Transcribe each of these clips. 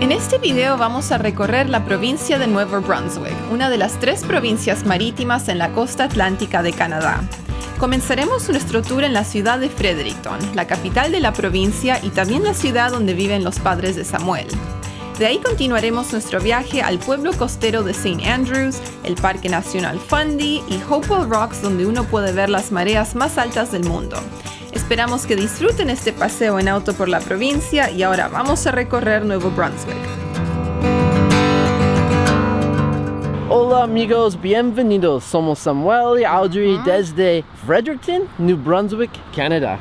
En este video vamos a recorrer la provincia de Nuevo Brunswick, una de las 3 provincias marítimas en la costa atlántica de Canadá. Comenzaremos nuestro tour en la ciudad de Fredericton, la capital de la provincia y también la ciudad donde viven los padres de Samuel. De ahí continuaremos nuestro viaje al pueblo costero de St. Andrews, el Parque Nacional Fundy y Hopewell Rocks, donde uno puede ver las mareas más altas del mundo. Esperamos que disfruten este paseo en auto por la provincia y ahora vamos a recorrer Nuevo Brunswick. Hola amigos, bienvenidos. Somos Samuel y Audrey desde Fredericton, New Brunswick, Canadá.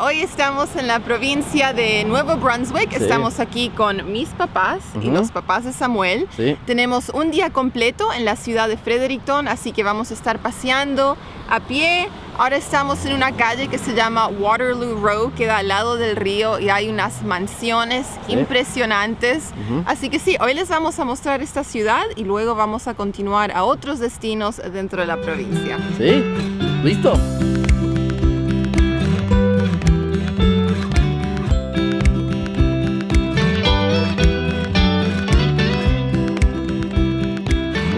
Hoy estamos en la provincia de Nuevo Brunswick. Sí. Estamos aquí con mis papás y los papás de Samuel. Sí. Tenemos un día completo en la ciudad de Fredericton, así que vamos a estar paseando a pie. Ahora estamos en una calle que se llama Waterloo Road, queda al lado del río y hay unas mansiones impresionantes. Así que sí, hoy les vamos a mostrar esta ciudad y luego vamos a continuar a otros destinos dentro de la provincia. ¿Sí? ¿Listo?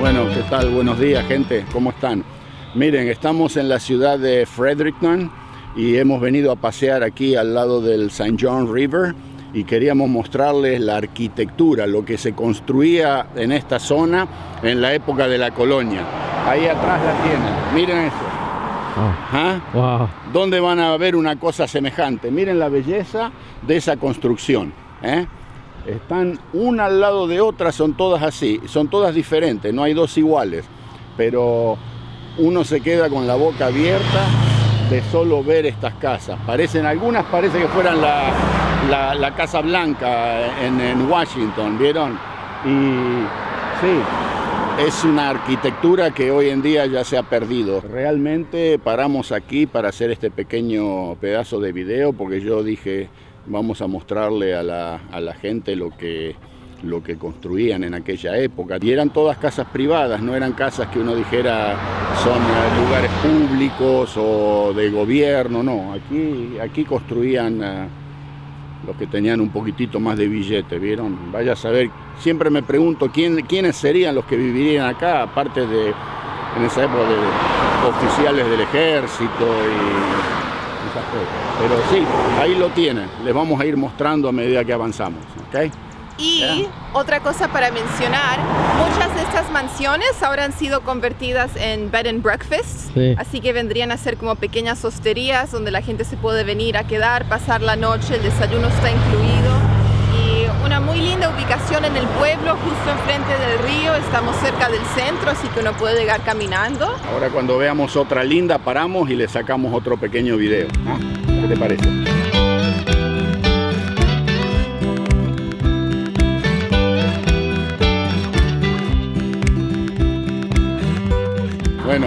Bueno, ¿qué tal? Buenos días, gente. ¿Cómo están? Miren, estamos en la ciudad de Fredericton y hemos venido a pasear aquí al lado del St. John River y queríamos mostrarles la arquitectura, lo que se construía en esta zona en la época de la colonia. Ahí atrás la tienen. Miren eso. ¿Ah? Wow. ¿Dónde van a ver una cosa semejante? Miren la belleza de esa construcción, ¿eh? Están una al lado de otra, son todas así, son todas diferentes, no hay dos iguales, pero uno se queda con la boca abierta de solo ver estas casas. Algunas parece que fueran la Casa Blanca en Washington, ¿vieron? Y sí, es una arquitectura que hoy en día ya se ha perdido. Realmente paramos aquí para hacer este pequeño pedazo de video porque yo dije, vamos a mostrarle a la gente lo que construían en aquella época. Y eran todas casas privadas, no eran casas que uno dijera son lugares públicos o de gobierno, no. Aquí construían los que tenían un poquitito más de billete, ¿vieron? Vaya a saber, siempre me pregunto quiénes serían los que vivirían acá, aparte de, en esa época, de oficiales del ejército y esas cosas. Pero sí, ahí lo tienen, les vamos a ir mostrando a medida que avanzamos, ¿ok? Y otra cosa para mencionar, muchas de estas mansiones ahora han sido convertidas en bed and breakfast, así que vendrían a ser como pequeñas hosterías donde la gente se puede venir a quedar, pasar la noche, el desayuno está incluido y una muy linda ubicación en el pueblo, justo enfrente del río, estamos cerca del centro, así que uno puede llegar caminando. Ahora cuando veamos otra linda paramos y le sacamos otro pequeño video, ¿ah? ¿Qué te parece? Bueno,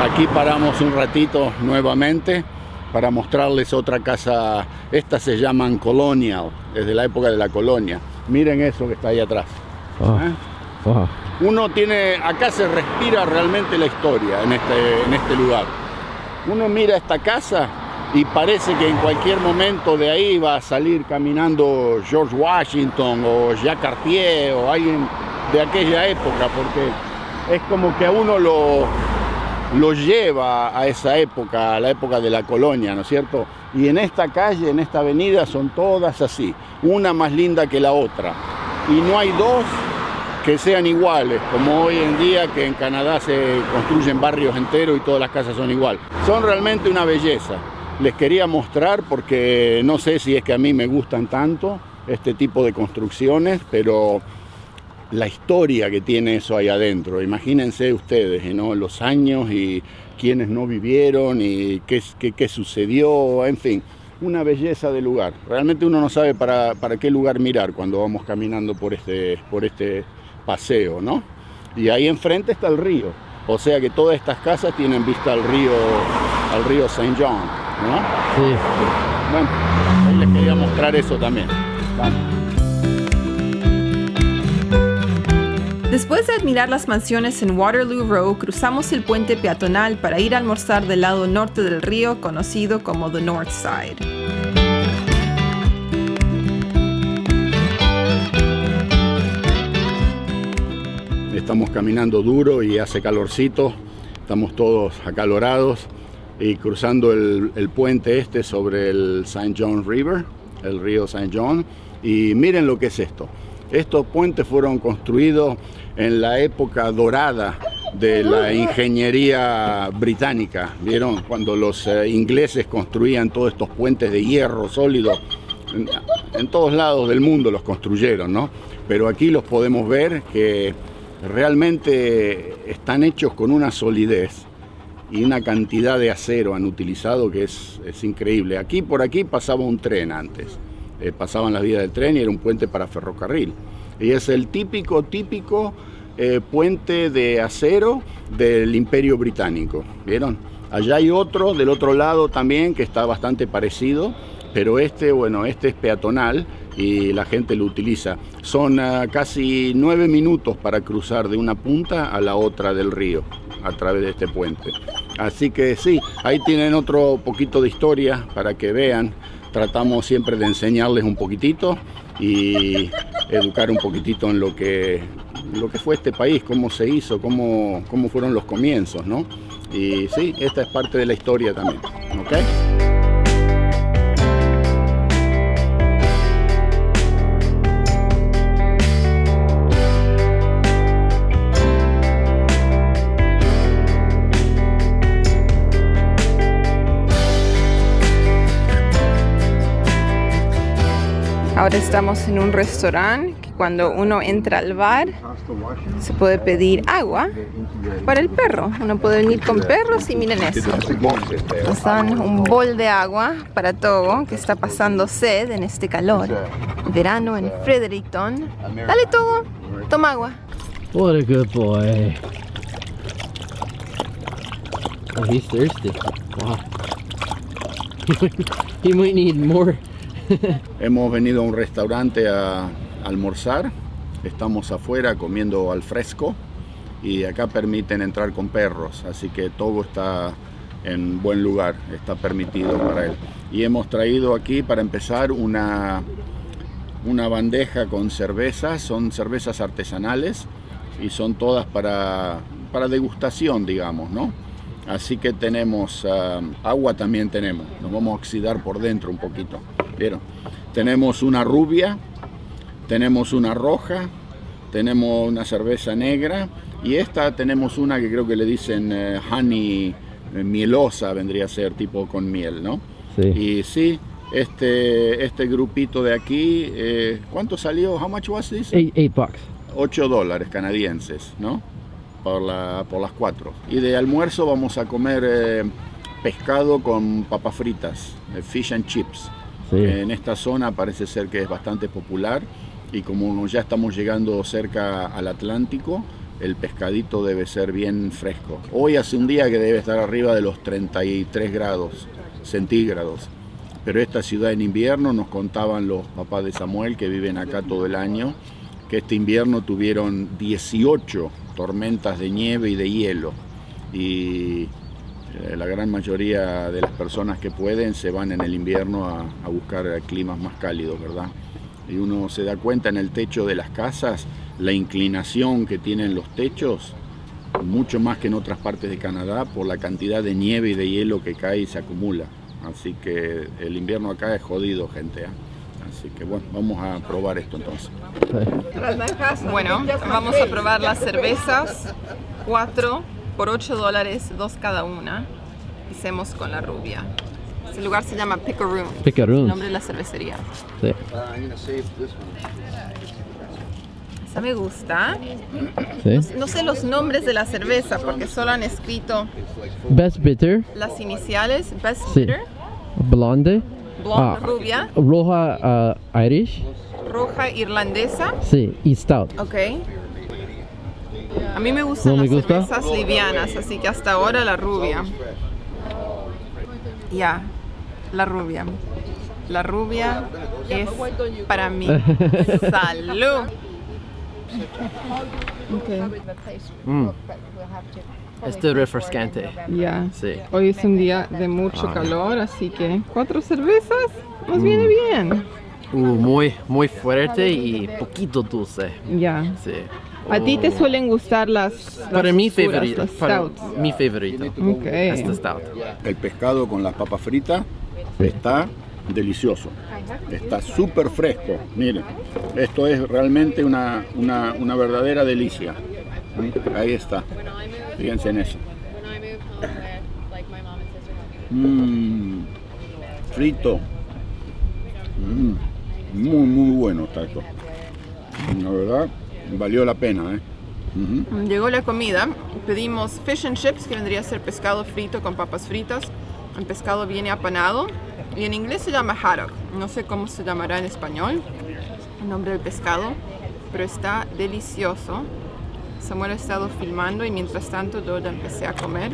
aquí paramos un ratito nuevamente para mostrarles otra casa. Estas se llaman Colonial, desde la época de la colonia. Miren eso que está ahí atrás. Uno tiene, acá se respira realmente la historia en este lugar. Uno mira esta casa y parece que en cualquier momento de ahí va a salir caminando George Washington o Jacques Cartier o alguien de aquella época, porque es como que a uno lo lleva a esa época, a la época de la colonia, ¿no es cierto? Y en esta calle, en esta avenida, son todas así, una más linda que la otra. Y no hay dos que sean iguales, como hoy en día que en Canadá se construyen barrios enteros y todas las casas son iguales. Son realmente una belleza. Les quería mostrar porque no sé si es que a mí me gustan tanto este tipo de construcciones, pero la historia que tiene eso ahí adentro, imagínense ustedes, ¿no? Los años y quienes no vivieron y qué sucedió, en fin, una belleza de lugar. Realmente uno no sabe para qué lugar mirar cuando vamos caminando por este paseo, ¿no? Y ahí enfrente está el río, o sea que todas estas casas tienen vista al río St. John, ¿no? Sí. Bueno, ahí les quería mostrar eso también. Vamos. Después de admirar las mansiones en Waterloo Road, cruzamos el puente peatonal para ir a almorzar del lado norte del río, conocido como The North Side. estamos caminando duro y hace calorcito, estamos todos acalorados y cruzando el puente este sobre el St. John River, el río St. John. Y miren lo que es esto. Estos puentes fueron construidos en la época dorada de la ingeniería británica. ¿Vieron? Cuando los ingleses construían todos estos puentes de hierro sólido. En todos lados del mundo los construyeron, ¿no? Pero aquí los podemos ver que realmente están hechos con una solidez y una cantidad de acero han utilizado que es increíble. Por aquí pasaba un tren antes. Pasaban las vías del tren y era un puente para ferrocarril. Y es el típico puente de acero del Imperio Británico. ¿Vieron? Allá hay otro del otro lado también que está bastante parecido, pero este es peatonal y la gente lo utiliza. Son casi 9 minutos para cruzar de una punta a la otra del río a través de este puente. Así que sí, ahí tienen otro poquito de historia para que vean. Tratamos siempre de enseñarles un poquitito y educar un poquitito en lo que fue este país, cómo se hizo, cómo fueron los comienzos, ¿no? Y sí, esta es parte de la historia también, ¿ok? Ahora estamos en un restaurante que cuando uno entra al bar se puede pedir agua para el perro. Uno puede venir con perros y miren eso. Nos dan un bol de agua para Togo que está pasando sed en este calor. Verano en Fredericton. Dale Togo, toma agua. What a good boy. Oh, he's thirsty. Wow. He might need more. Hemos venido a un restaurante a almorzar, estamos afuera comiendo al fresco y acá permiten entrar con perros, así que todo está en buen lugar, está permitido para él. Y hemos traído aquí para empezar una bandeja con cervezas, son cervezas artesanales y son todas para degustación, digamos, ¿no? Así que tenemos agua también tenemos, nos vamos a oxidar por dentro un poquito. ¿Vieron? Tenemos una rubia, tenemos una roja, tenemos una cerveza negra y esta tenemos una que creo que le dicen honey, mielosa vendría a ser, tipo con miel, ¿no? Sí. Y sí, este grupito de aquí, ¿cuánto salió? How much was this? $8. $8 canadienses, ¿no? Por las 4. Y de almuerzo vamos a comer pescado con papas fritas, fish and chips. Sí. En esta zona parece ser que es bastante popular y como ya estamos llegando cerca al Atlántico, el pescadito debe ser bien fresco. Hoy hace un día que debe estar arriba de los 33 grados centígrados, pero esta ciudad en invierno, nos contaban los papás de Samuel que viven acá todo el año, que este invierno tuvieron 18 tormentas de nieve y de hielo y la gran mayoría de las personas que pueden se van en el invierno a buscar climas más cálidos, ¿verdad? Y uno se da cuenta en el techo de las casas, la inclinación que tienen los techos, mucho más que en otras partes de Canadá, por la cantidad de nieve y de hielo que cae y se acumula. Así que el invierno acá es jodido, gente, ¿eh? Así que bueno, vamos a probar esto entonces. Bueno, vamos a probar las cervezas, 4 por $8, 2 cada una. Hicimos con la rubia. Este lugar se llama Picaroons. Picaroons. El nombre de la cervecería. Sí. Esa me gusta. Sí. No sé los nombres de la cerveza porque solo han escrito Best bitter. las iniciales. Best Sí. bitter, Blonde. blonde, rubia, Roja Irish. roja irlandesa. Sí. Y stout. Ok. A mí me gustan ¿No me las gusta? cervezas livianas, así que hasta ahora la rubia. Ya, la rubia. La rubia es para mí. ¡Salud! Este refrescante. Ya. Sí. Hoy es un día de mucho calor, así que 4 cervezas nos viene bien. Muy fuerte y poquito dulce. Ya. Sí. ¿A ti te suelen gustar las Para mi oscuras, favorito. las Para stouts? mi favorito. Ok. Esta stout. El pescado con las papas fritas está delicioso. Está súper fresco. Miren, esto es realmente una verdadera delicia. Ahí está. Fíjense en eso. Frito. Muy bueno está esto. La verdad, valió la pena, ¿eh? Llegó la comida, pedimos fish and chips, que vendría a ser pescado frito con papas fritas. El pescado viene apanado y en inglés se llama haddock. No sé cómo se llamará en español el nombre del pescado, pero está delicioso. Samuel ha estado filmando y mientras tanto yo ya empecé a comer.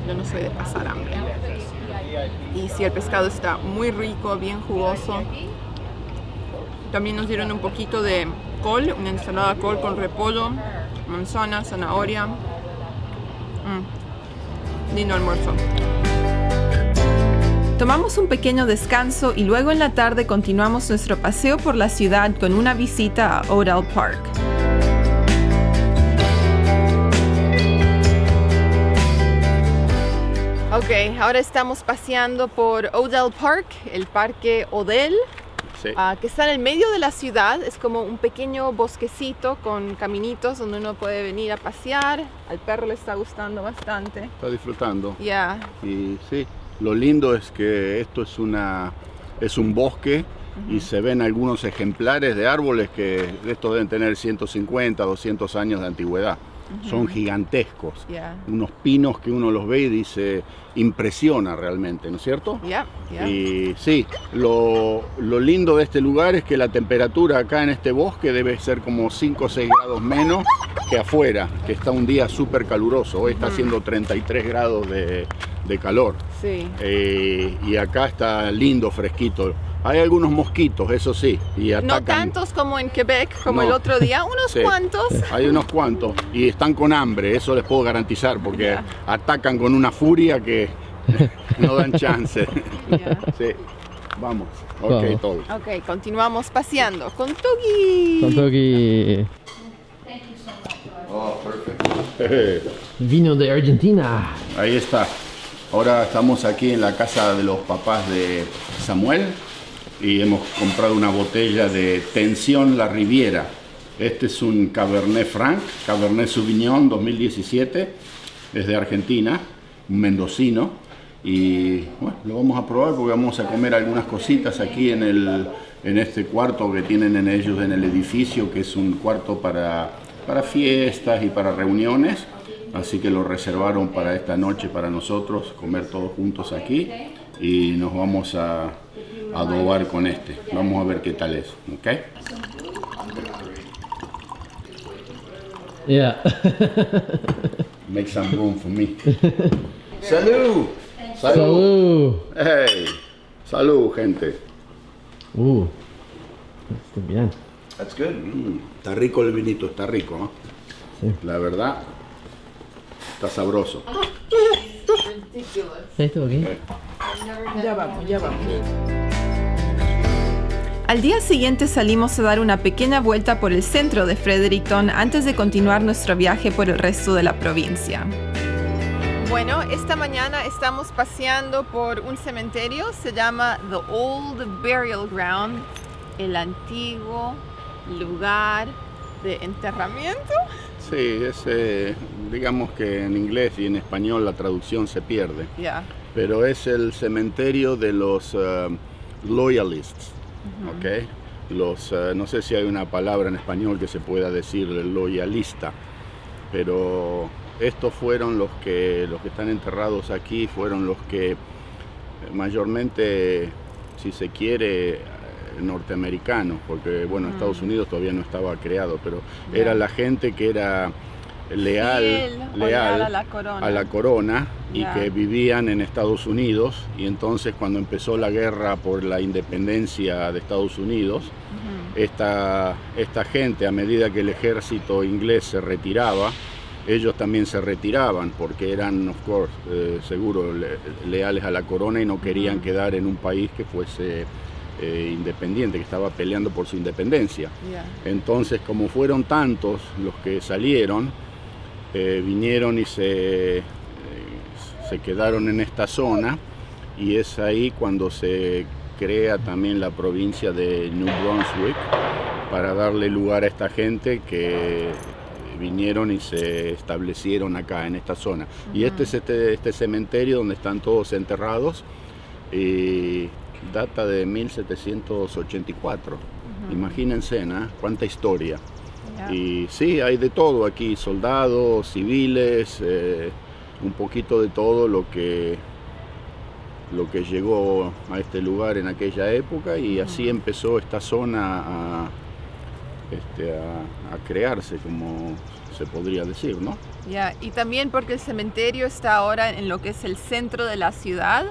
Yo no soy de pasar hambre. Y sí, el pescado está muy rico, bien jugoso. También nos dieron un poquito de col, una ensalada de col con repollo, manzana, zanahoria. Lindo almuerzo. Tomamos un pequeño descanso y luego en la tarde continuamos nuestro paseo por la ciudad con una visita a Odell Park. Ok, ahora estamos paseando por Odell Park, el parque Odell, Sí. que está en el medio de la ciudad. Es como un pequeño bosquecito con caminitos donde uno puede venir a pasear. Al perro le está gustando bastante. Está disfrutando. Ya. Y sí, lo lindo es que esto es un bosque y se ven algunos ejemplares de árboles que estos deben tener 150, 200 años de antigüedad. Son gigantescos. Ya. Unos pinos que uno los ve y dice, impresiona realmente, ¿no es cierto? Ya. Y sí, lo lindo de este lugar es que la temperatura acá en este bosque debe ser como 5 o 6 grados menos que afuera, que está un día súper caluroso. Hoy está haciendo 33 grados de calor. Sí. Y acá está lindo, fresquito. Hay algunos mosquitos, eso sí, y atacan. No tantos como en Quebec, como No. el otro día, unos Sí, cuantos. Hay unos cuantos y están con hambre, eso les puedo garantizar, porque Ya. atacan con una furia que no dan chance. Ya. Sí, vamos. Ok, Vamos. todo. Ok, continuamos paseando con Tugi. Tontogi. Oh, perfecto. Vino de Argentina. Ahí está. Ahora estamos aquí en la casa de los papás de Samuel y hemos comprado una botella de Tensión La Riviera. Este es un Cabernet Franc, Cabernet Sauvignon 2017, es de Argentina, un mendocino. Y bueno, lo vamos a probar porque vamos a comer algunas cositas aquí en este cuarto que tienen en ellos en el edificio, que es un cuarto para fiestas y para reuniones. Así que lo reservaron para esta noche para nosotros, comer todos juntos aquí. Y nos vamos a adobar con este. Vamos a ver qué tal es, ¿ok? Yeah. Make some room for me. ¡Salud! ¡Salud! Salud. ¡Hey! ¡Salud, gente! Está bien. That's good. Está rico el vinito, está rico, ¿no? Sí. La verdad, está sabroso. ¿Esto aquí? Ya vamos. Al día siguiente salimos a dar una pequeña vuelta por el centro de Fredericton antes de continuar nuestro viaje por el resto de la provincia. Bueno, esta mañana estamos paseando por un cementerio, se llama The Old Burial Ground, el antiguo lugar de enterramiento. Sí, digamos que en inglés y en español la traducción se pierde. Ya. Pero es el cementerio de los loyalists, ¿ok? No sé si hay una palabra en español que se pueda decir loyalista, pero estos fueron los que están enterrados aquí, fueron los que mayormente, si se quiere, norteamericanos, porque bueno, Estados Unidos todavía no estaba creado, pero era la gente que era leal a la corona. y Ya. que vivían en Estados Unidos, y entonces cuando empezó la guerra por la independencia de Estados Unidos, esta gente, a medida que el ejército inglés se retiraba, ellos también se retiraban porque eran, of course, seguro leales a la corona y no querían quedar en un país que fuese independiente, que estaba peleando por su independencia. Yeah. Entonces, como fueron tantos los que salieron, vinieron y se quedaron en esta zona, y es ahí cuando se crea también la provincia de New Brunswick, para darle lugar a esta gente que vinieron y se establecieron acá en esta zona. Y este es este cementerio donde están todos enterrados, y data de 1784. Imagínense, ¿no? Cuánta historia. Yeah. Y sí, hay de todo aquí, soldados, civiles, un poquito de todo lo que llegó a este lugar en aquella época, y así empezó esta zona a crearse, como se podría decir, ¿no? Yeah. Y también porque el cementerio está ahora en lo que es el centro de la ciudad,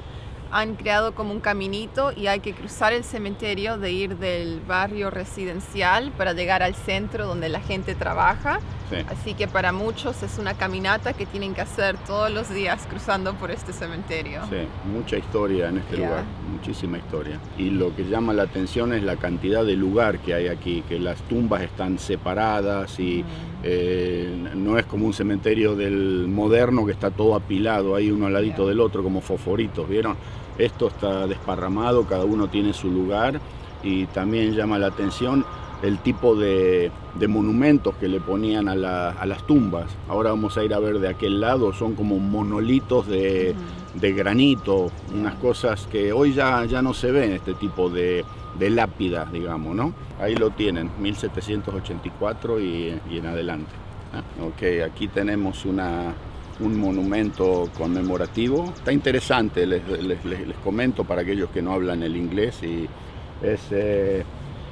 han creado como un caminito y hay que cruzar el cementerio, de ir del barrio residencial para llegar al centro donde la gente trabaja. Sí. Así que para muchos es una caminata que tienen que hacer todos los días cruzando por este cementerio. Sí, mucha historia en este lugar, muchísima historia. Y lo que llama la atención es la cantidad de lugar que hay aquí, que las tumbas están separadas y no es como un cementerio del moderno que está todo apilado ahí uno al ladito del otro como fosforitos, ¿vieron? Esto está desparramado, cada uno tiene su lugar, y también llama la atención el tipo de monumentos que le ponían a las tumbas. Ahora vamos a ir a ver de aquel lado, son como monolitos de granito, unas cosas que hoy ya no se ven, este tipo de lápidas, digamos, ¿no? Ahí lo tienen, 1784 y en adelante. Ok, aquí tenemos un monumento conmemorativo. Está interesante, les comento para aquellos que no hablan el inglés, y es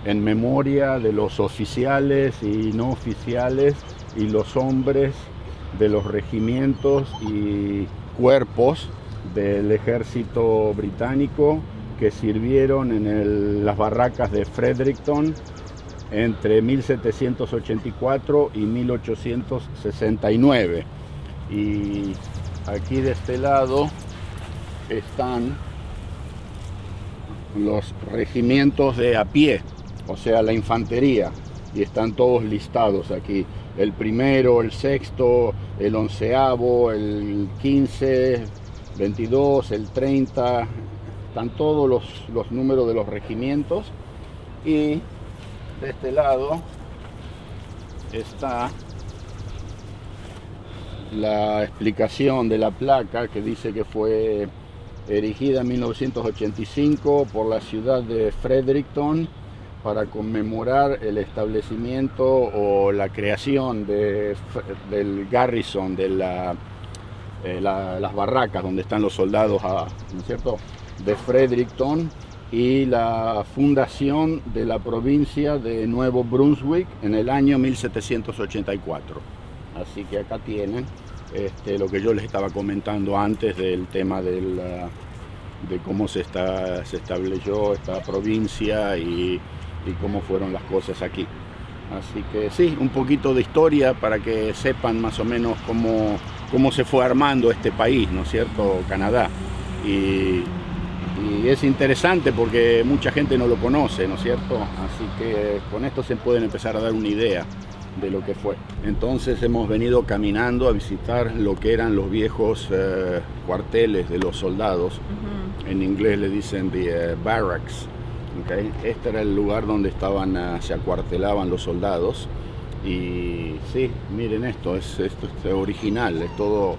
en memoria de los oficiales y no oficiales y los hombres de los regimientos y cuerpos del ejército británico que sirvieron en las barracas de Fredericton entre 1784 y 1869. Y aquí de este lado están los regimientos de a pie, o sea, la infantería, y están todos listados aquí. El primero, el sexto, el 11º, el 15, 22, el 30, están todos los números de los regimientos. Y de este lado está la explicación de la placa, que dice que fue erigida en 1985 por la ciudad de Fredericton para conmemorar el establecimiento o la creación del garrison, de las barracas donde están los soldados, ¿no es cierto?, de Fredericton, y la fundación de la provincia de Nuevo Brunswick en el año 1784. Así que acá tienen lo que yo les estaba comentando antes del tema de cómo se estableció esta provincia y cómo fueron las cosas aquí. Así que sí, un poquito de historia para que sepan más o menos cómo se fue armando este país, ¿no es cierto?, Canadá. Y es interesante porque mucha gente no lo conoce, ¿no es cierto? Así que con esto se pueden empezar a dar una idea de lo que fue. Entonces hemos venido caminando a visitar lo que eran los viejos cuarteles de los soldados. En inglés le dicen the barracks. Okay. Este era el lugar donde se acuartelaban los soldados. Y sí, miren esto es original, es todo.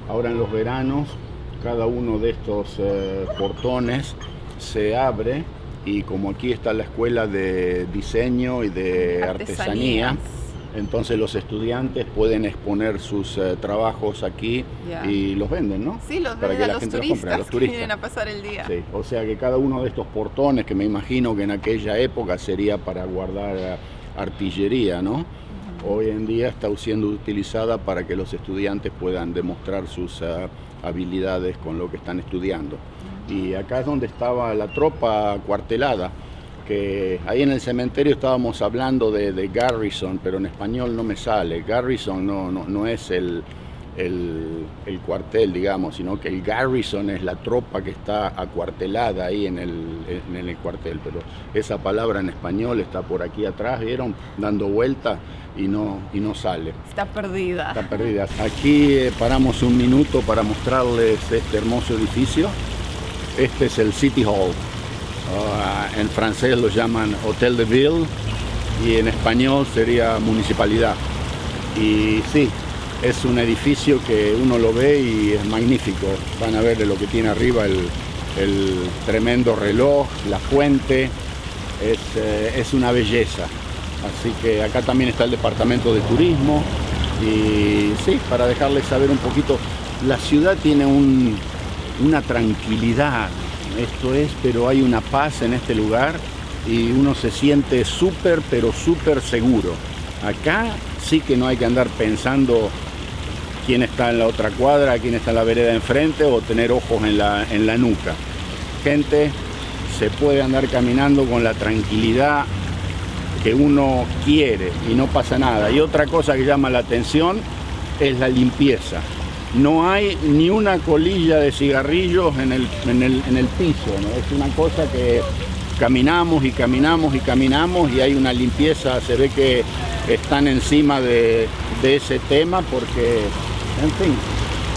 Ahora en los veranos, cada uno de estos portones se abre, y como aquí está la escuela de diseño y de artesanía, entonces los estudiantes pueden exponer sus trabajos aquí y los venden, ¿no? Sí, los para venden que a la los gente turistas, los compre, a los que turistas vienen a pasar el día. Sí, o sea que cada uno de estos portones, que me imagino que en aquella época sería para guardar artillería, ¿no? Hoy en día está siendo utilizada para que los estudiantes puedan demostrar sus habilidades con lo que están estudiando. Y acá es donde estaba la tropa cuartelada, que ahí en el cementerio estábamos hablando de garrison, pero en español no me sale. Garrison no es el cuartel, digamos, sino que el garrison es la tropa que está acuartelada ahí en el cuartel. Pero esa palabra en español está por aquí atrás, ¿vieron? Dando vuelta y no sale. Está perdida. Está perdida. Aquí paramos un minuto para mostrarles este hermoso edificio. Este es el City Hall. En francés lo llaman Hotel de Ville y en español sería Municipalidad. Y sí, es un edificio que uno lo ve y es magnífico. Van a ver de lo que tiene arriba el tremendo reloj, la fuente, es una belleza. Así que acá también está el departamento de turismo y sí, para dejarles saber un poquito, la ciudad tiene una tranquilidad, pero hay una paz en este lugar y uno se siente súper, pero súper seguro. Acá sí que no hay que andar pensando quién está en la otra cuadra, quién está en la vereda enfrente o tener ojos en la nuca. Gente, se puede andar caminando con la tranquilidad que uno quiere y no pasa nada. Y otra cosa que llama la atención es la limpieza. No hay ni una colilla de cigarrillos en el piso, ¿no? Es una cosa que caminamos y caminamos y caminamos y hay una limpieza, se ve que están encima de ese tema porque, en fin.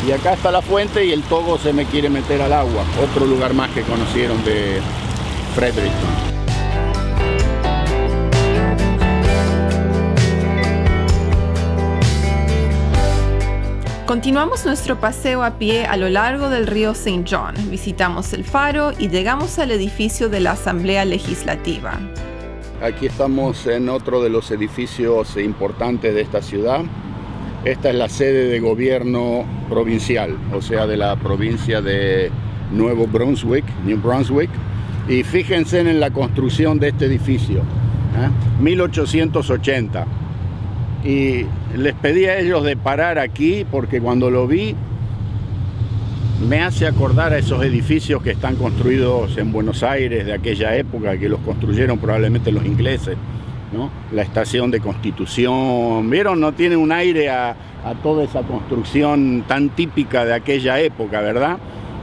Y acá está la fuente y el Togo se me quiere meter al agua, otro lugar más que conocieron de Fredericton. Continuamos nuestro paseo a pie a lo largo del río St. John, visitamos el faro y llegamos al edificio de la Asamblea Legislativa. Aquí estamos en otro de los edificios importantes de esta ciudad. Esta es la sede de gobierno provincial, o sea, de la provincia de New Brunswick. Y fíjense en la construcción de este edificio, 1880. Y les pedí a ellos de parar aquí porque cuando lo vi me hace acordar a esos edificios que están construidos en Buenos Aires de aquella época, que los construyeron probablemente los ingleses, ¿no? La estación de Constitución, ¿vieron? No tiene un aire a toda esa construcción tan típica de aquella época, ¿verdad?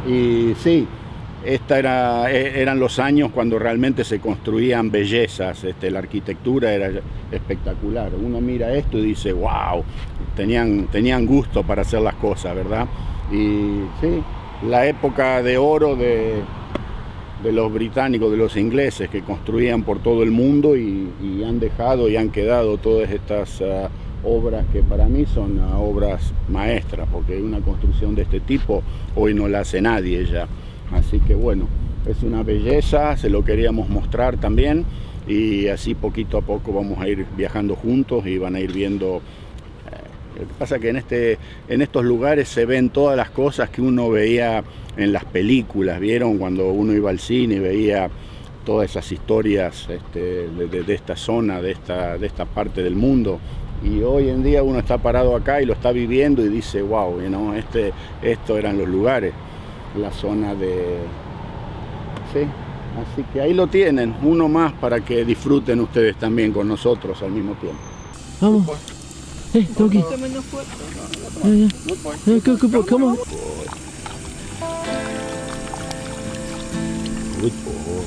Y sí, eran los años cuando realmente se construían bellezas, la arquitectura era espectacular. Uno mira esto y dice, wow, tenían gusto para hacer las cosas, ¿verdad? Y sí, la época de oro de los británicos, de los ingleses que construían por todo el mundo y han dejado y han quedado todas estas obras que para mí son obras maestras, porque una construcción de este tipo hoy no la hace nadie ya. Así que bueno, es una belleza, se lo queríamos mostrar también y así poquito a poco vamos a ir viajando juntos y van a ir viendo. Lo que pasa es que en estos lugares se ven todas las cosas que uno veía en las películas, ¿vieron? Cuando uno iba al cine y veía todas esas historias de esta zona, de esta parte del mundo. Y hoy en día uno está parado acá y lo está viviendo y dice, wow, ¿no? Estos eran los lugares. La zona de... Sí, así que ahí lo tienen, uno más para que disfruten ustedes también con nosotros al mismo tiempo. Vamos. Hey, doggy. Yeah. Good boy, come on. Good boy.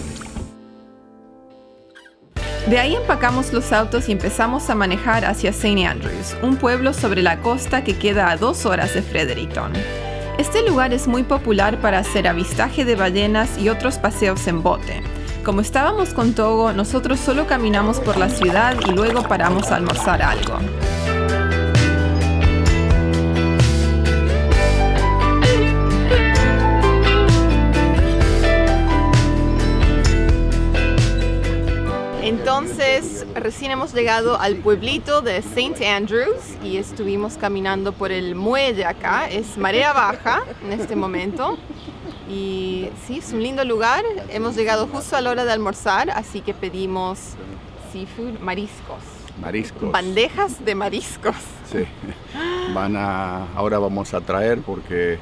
De ahí empacamos los autos y empezamos a manejar hacia St. Andrews, un pueblo sobre la costa que queda a 2 horas de Fredericton. Este lugar es muy popular para hacer avistaje de ballenas y otros paseos en bote. Como estábamos con Togo, nosotros solo caminamos por la ciudad y luego paramos a almorzar algo. Entonces, recién hemos llegado al pueblito de St. Andrews y estuvimos caminando por el muelle acá. Es marea baja en este momento y sí, es un lindo lugar. Hemos llegado justo a la hora de almorzar, así que pedimos seafood, mariscos. Mariscos. Bandejas de mariscos. Sí. Ahora vamos a traer porque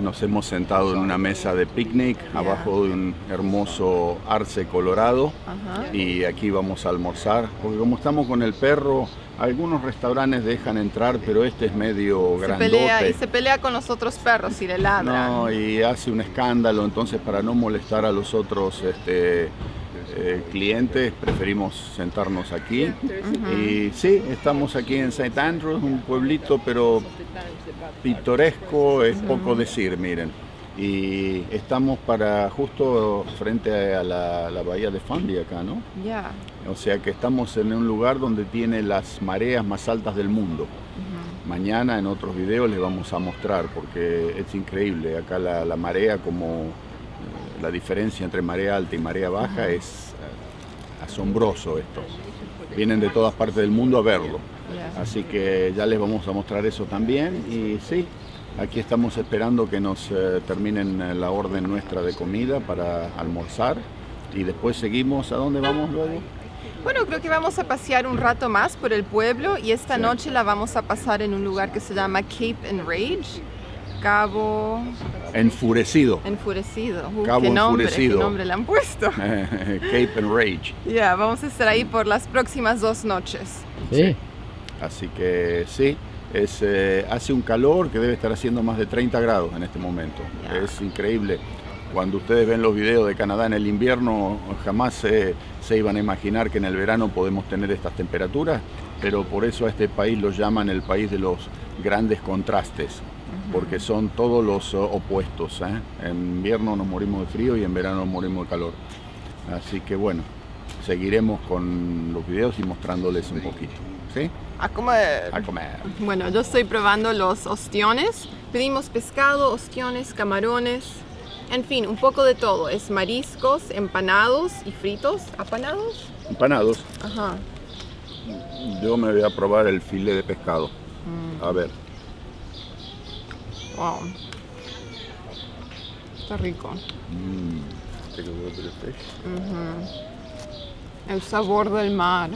Nos hemos sentado en una mesa de picnic abajo de un hermoso arce colorado y aquí vamos a almorzar, porque como estamos con el perro, algunos restaurantes dejan entrar, pero este es medio grandote. Se pelea con los otros perros y le ladra. No, y hace un escándalo, entonces para no molestar a los otros clientes preferimos sentarnos aquí. Y sí, estamos aquí en St. Andrews, un pueblito pero pintoresco, es poco decir, miren. Y estamos justo frente a la bahía de Fundy acá, ¿no? Ya. O sea que estamos en un lugar donde tiene las mareas más altas del mundo. Mañana en otros videos les vamos a mostrar porque es increíble. Acá la marea, como la diferencia entre marea alta y marea baja es asombroso esto. Vienen de todas partes del mundo a verlo. Así que ya les vamos a mostrar eso también. Y sí, aquí estamos esperando que nos terminen la orden nuestra de comida para almorzar. Y después seguimos. ¿A dónde vamos luego? Bueno, creo que vamos a pasear un rato más por el pueblo y esta noche la vamos a pasar en un lugar que se llama Cape Enraged. Cabo... Enfurecido. Cabo ¿Qué Enfurecido. ¿Qué nombre le han puesto? Cape Enraged. Ya, vamos a estar ahí por las próximas 2 noches. Sí. Así que sí, hace un calor que debe estar haciendo más de 30 grados en este momento. Es increíble. Cuando ustedes ven los videos de Canadá en el invierno, jamás se iban a imaginar que en el verano podemos tener estas temperaturas, pero por eso a este país lo llaman el país de los grandes contrastes, porque son todos los opuestos. En invierno nos morimos de frío y en verano nos morimos de calor. Así que bueno, seguiremos con los videos y mostrándoles un poquito. ¿Sí? A comer. A comer. Bueno, yo estoy probando los ostiones. Pedimos pescado, ostiones, camarones, en fin, un poco de todo. Es mariscos, empanados y fritos. ¿Apanados? Empanados. Ajá. Yo me voy a probar el filé de pescado. A ver. Wow. Está rico. Take a little bit of fish. El sabor del mar.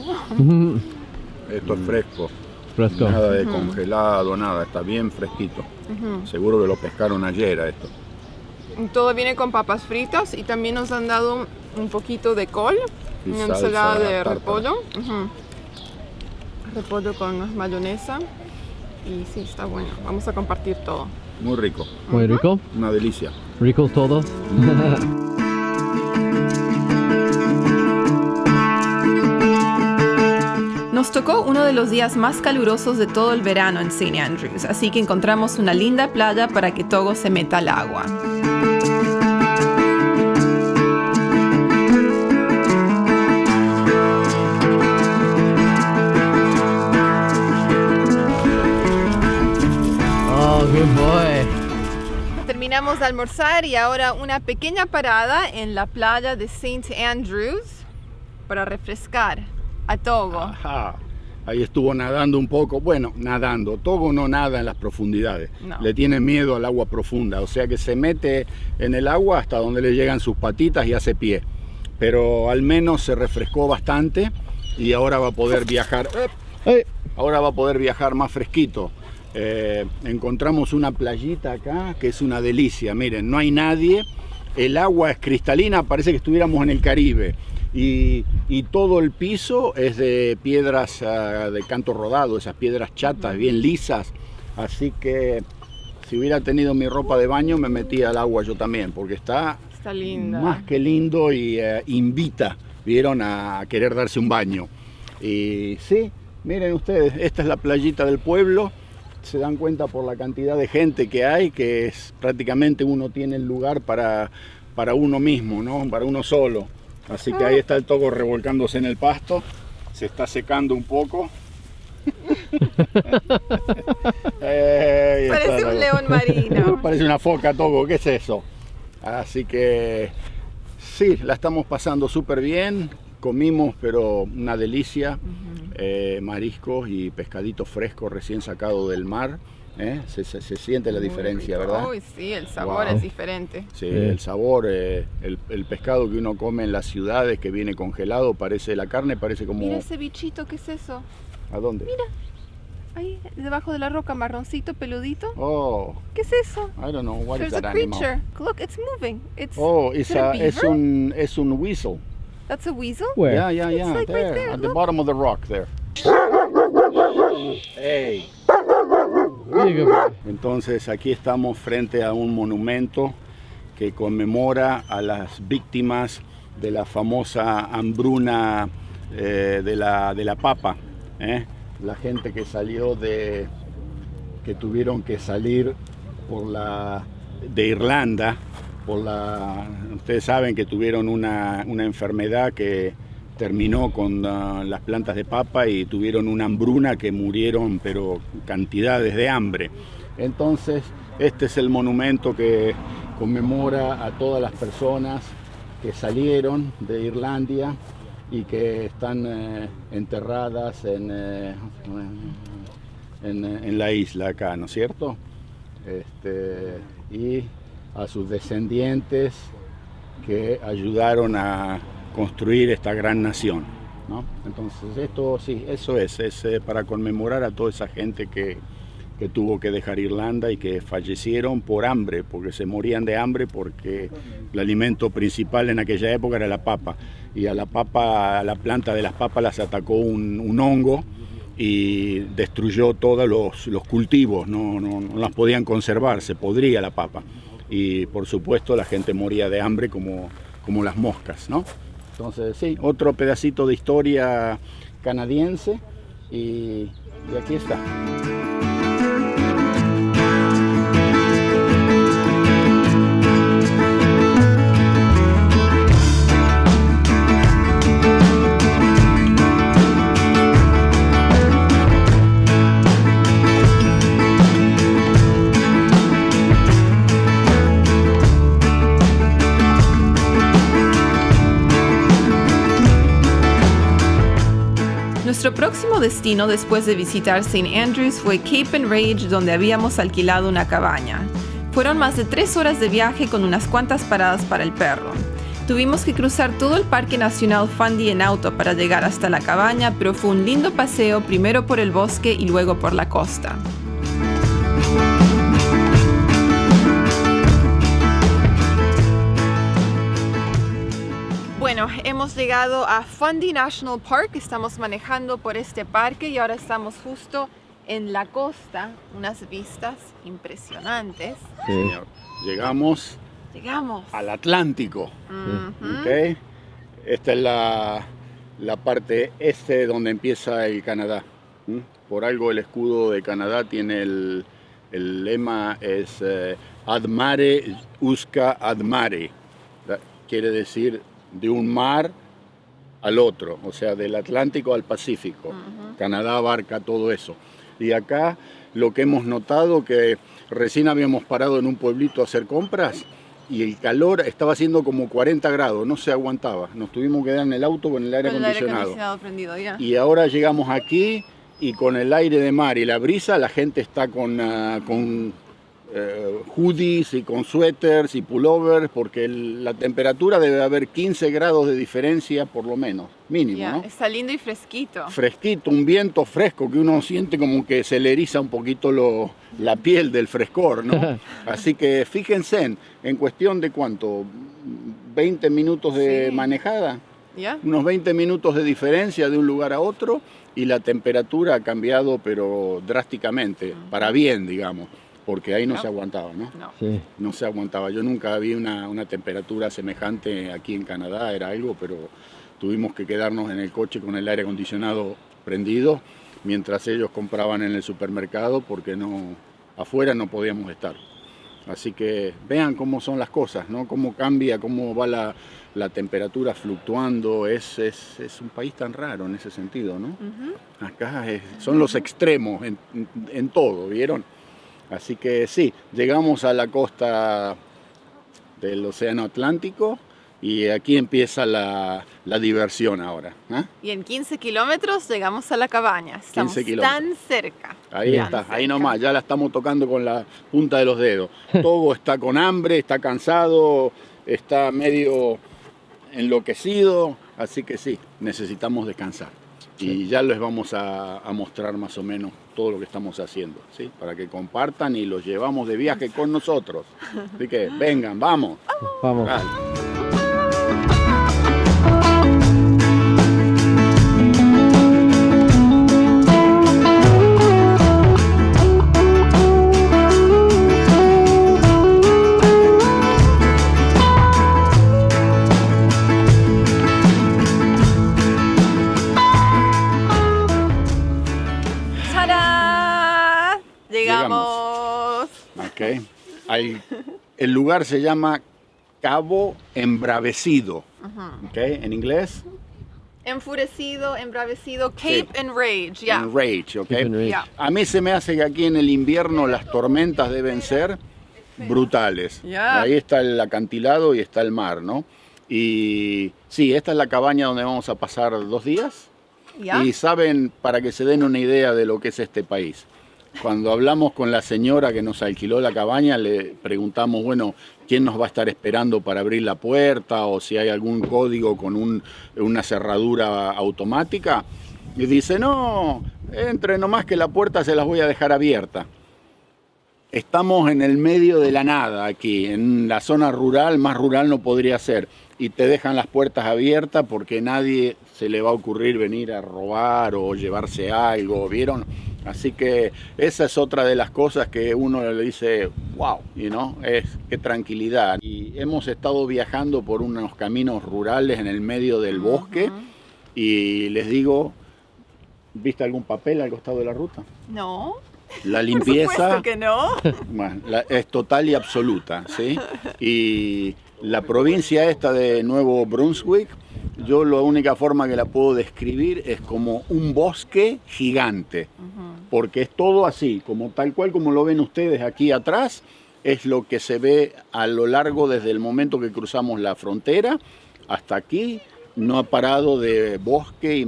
Esto es fresco. Fresco. Nada de congelado, nada. Está bien fresquito. Seguro que lo pescaron ayer a esto. Todo viene con papas fritas y también nos han dado un poquito de col, Y una salsa ensalada de tártara. repollo. Repollo con mayonesa. Y sí, está bueno. Vamos a compartir todo. Muy rico. Muy rico. Una delicia. Ricos todos. Nos tocó uno de los días más calurosos de todo el verano en St. Andrews, así que encontramos una linda playa para que Togo se meta al agua. Oh, good boy. Terminamos de almorzar y ahora una pequeña parada en la playa de St. Andrews para refrescar a Togo. Ajá. Ahí estuvo nadando un poco. Bueno, nadando. Togo no nada en las profundidades. No. Le tiene miedo al agua profunda. O sea que se mete en el agua hasta donde le llegan sus patitas y hace pie. Pero al menos se refrescó bastante y ahora va a poder viajar. Ahora va a poder viajar más fresquito. Encontramos una playita acá que es una delicia. Miren, no hay nadie. El agua es cristalina. Parece que estuviéramos en el Caribe. Y todo el piso es de piedras de canto rodado, esas piedras chatas, bien lisas. Así que si hubiera tenido mi ropa de baño me metía al agua yo también, porque está linda. Más que lindo y invita, vieron, a querer darse un baño. Y sí, miren ustedes, esta es la playita del pueblo. Se dan cuenta por la cantidad de gente que hay, que es prácticamente uno tiene el lugar para uno mismo, ¿no? Para uno solo. Así que ahí está el Togo revolcándose en el pasto, se está secando un poco. Parece un león marino. Parece una foca, Togo, ¿qué es eso? Así que sí, la estamos pasando súper bien, comimos pero una delicia, mariscos y pescaditos frescos recién sacados del mar. Se siente la diferencia, ¿verdad? Uy, sí, el sabor es diferente. Sí, el sabor, el pescado que uno come en las ciudades que viene congelado, la carne parece como... Mira ese bichito, ¿qué es eso? ¿A dónde? Mira. Ahí, debajo de la roca, marroncito, peludito. Oh, ¿Qué es eso? I don't know, what is There's that a creature. animal? Look, it's moving. It's Oh, is it a es beaver? un weasel. That's a weasel? Where? Yeah, It's like right there, there, at the look. bottom of the rock there. Hey. There you go, baby. Entonces aquí estamos frente a un monumento que conmemora a las víctimas de la famosa hambruna de la papa. La gente que salió que tuvieron que salir de Irlanda, ustedes saben que tuvieron una enfermedad que terminó con las plantas de papa y tuvieron una hambruna que murieron, pero cantidades de hambre. Entonces, este es el monumento que conmemora a todas las personas que salieron de Irlanda y que están enterradas en la isla acá, ¿no es cierto? Y a sus descendientes que ayudaron a construir esta gran nación, ¿no? Entonces esto sí, eso es para conmemorar a toda esa gente que tuvo que dejar Irlanda y que fallecieron por hambre, porque se morían de hambre, porque el alimento principal en aquella época era la papa, y a la planta de las papas las atacó un hongo y destruyó todos los cultivos, no las podían conservar, se podría la papa, y por supuesto la gente moría de hambre como las moscas, ¿no? Entonces sí, otro pedacito de historia canadiense y aquí está. Nuestro próximo destino después de visitar St. Andrews fue Cape Enraged, donde habíamos alquilado una cabaña. Fueron más de 3 horas de viaje con unas cuantas paradas para el perro. Tuvimos que cruzar todo el Parque Nacional Fundy en auto para llegar hasta la cabaña, pero fue un lindo paseo, primero por el bosque y luego por la costa. Bueno, hemos llegado a Fundy National Park, estamos manejando por este parque y ahora estamos justo en la costa, unas vistas impresionantes. Sí. Señor. Llegamos al Atlántico. ¿Okay? Esta es la parte este donde empieza el Canadá. Por algo el escudo de Canadá tiene el lema es Ad mare usca ad mare. Quiere decir de un mar al otro, o sea, del Atlántico al Pacífico. Canadá abarca todo eso. Y acá lo que hemos notado que recién habíamos parado en un pueblito a hacer compras y el calor estaba haciendo como 40 grados, no se aguantaba. Nos tuvimos que quedar en el auto con el aire acondicionado. Prendido, ya. Y ahora llegamos aquí y con el aire de mar y la brisa la gente está con hoodies y con suéteres y pullovers porque la temperatura debe haber 15 grados de diferencia por lo menos, mínimo, ¿no? Está lindo y fresquito. Fresquito, un viento fresco que uno siente como que se le eriza un poquito la piel del frescor, ¿no? Así que fíjense, en cuestión de ¿cuánto? 20 minutos de manejada, unos 20 minutos de diferencia de un lugar a otro y la temperatura ha cambiado pero drásticamente, para bien, digamos. Porque ahí no se aguantaba, ¿no? Sí. No se aguantaba. Yo nunca vi una temperatura semejante aquí en Canadá, era algo, pero tuvimos que quedarnos en el coche con el aire acondicionado prendido mientras ellos compraban en el supermercado porque afuera no podíamos estar. Así que vean cómo son las cosas, ¿no? Cómo cambia, cómo va la temperatura fluctuando. Es un país tan raro en ese sentido, ¿no? Acá son los extremos en todo, ¿vieron? Así que sí, llegamos a la costa del Océano Atlántico y aquí empieza la diversión ahora. Y en 15 kilómetros llegamos a la cabaña. Estamos tan cerca. Ahí está, ahí nomás, ya la estamos tocando con la punta de los dedos. Togo está con hambre, está cansado, está medio enloquecido, así que sí, necesitamos descansar. y ya les vamos a mostrar más o menos todo lo que estamos haciendo, ¿sí? Para que compartan y los llevamos de viaje con nosotros. Así que vengan, vamos. Vamos. Dale. ¡Tada! Llegamos. Ok. El lugar se llama Cabo Embravecido. Ok, en inglés. Enfurecido, embravecido, Cape Sí. Enrage, ya. Enrage, ok. Cape Enrage. Ya. A mí se me hace que aquí en el invierno las tormentas deben ser brutales. Ya. Ahí está el acantilado y está el mar, ¿no? Y sí, esta es la cabaña donde vamos a pasar 2 días. Ya. Y saben, para que se den una idea de lo que es este país. Cuando hablamos con la señora que nos alquiló la cabaña, le preguntamos, bueno, ¿quién nos va a estar esperando para abrir la puerta? O si hay algún código con una cerradura automática. Y dice, no, entre nomás que la puerta se las voy a dejar abierta. Estamos en el medio de la nada aquí, en la zona rural, más rural no podría ser. Y te dejan las puertas abiertas porque nadie se le va a ocurrir venir a robar o llevarse algo, ¿vieron? Así que esa es otra de las cosas que uno le dice, wow, qué tranquilidad. Y hemos estado viajando por unos caminos rurales en el medio del bosque y les digo, ¿viste algún papel al costado de la ruta? No. La Por limpieza supuesto que no. bueno, es total y absoluta, ¿sí? Y la provincia esta de Nuevo Brunswick, yo la única forma que la puedo describir es como un bosque gigante, porque es todo así, como tal cual como lo ven ustedes aquí atrás, es lo que se ve a lo largo desde el momento que cruzamos la frontera hasta aquí, no ha parado de bosque y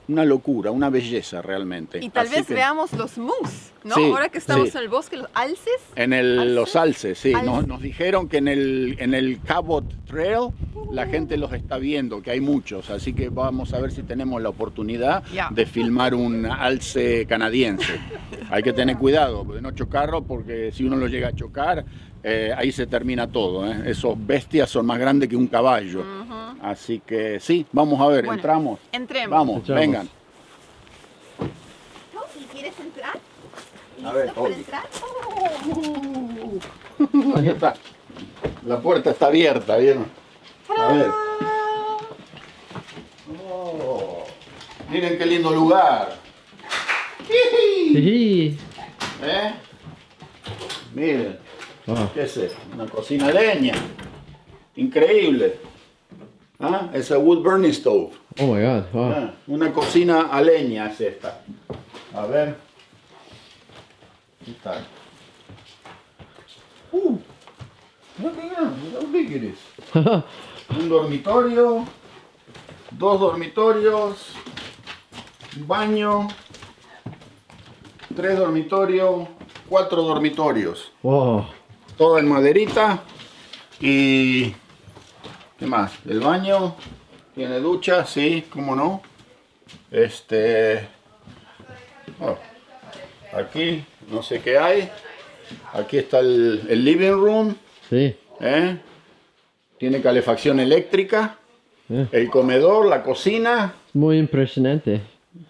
una locura, una belleza realmente. Y tal Así vez que- veamos los moose, ¿no? Sí, Ahora que estamos sí. en el bosque, los alces. Los alces, sí. Alces. Nos dijeron que en el Cabot Trail la gente los está viendo, que hay muchos. Así que vamos a ver si tenemos la oportunidad Ya. de filmar un alce canadiense. Hay que tener cuidado de no chocarlo, porque si uno lo llega a chocar, ahí se termina todo. Esos bestias son más grandes que un caballo. Así que sí, vamos a ver, Bueno, entramos. entremos. Vamos, Entramos. vengan. ¿Quieres entrar? A ver, ¿Listo para Oli. entrar? Ahí está. La puerta está abierta, ¿vieron? A ver. Oh, miren qué lindo lugar. Sí. ¿Eh? Miren, Wow. ¿qué es esto? Una cocina a leña. Increíble. ¿Ah? Es a wood burning stove. Oh my God. Wow. Ah, una cocina a leña es esta. A ver. ¿Qué tal? Look how big it is. Un dormitorio, 2 dormitorios, un baño, 3 dormitorios, 4 dormitorios. Wow. Todo en maderita y... ¿qué más? El baño tiene ducha, sí, cómo no. Oh, aquí no sé qué hay. Aquí está el living room. Sí. ¿Eh? Tiene calefacción eléctrica, Eh. el comedor, la cocina. Muy impresionante.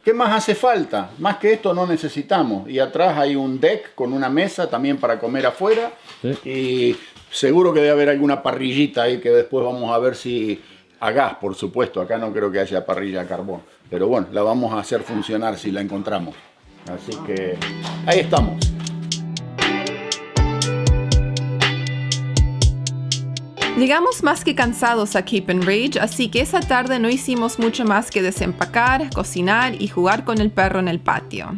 ¿Qué más hace falta? Más que esto no necesitamos. Y atrás hay un deck con una mesa también para comer afuera. Sí. Y seguro que debe haber alguna parrillita ahí que después vamos a ver si a gas, por supuesto. Acá no creo que haya parrilla a carbón. Pero bueno, la vamos a hacer funcionar si la encontramos. Así que ahí estamos. Llegamos más que cansados a Cape Enrage, así que esa tarde no hicimos mucho más que desempacar, cocinar y jugar con el perro en el patio.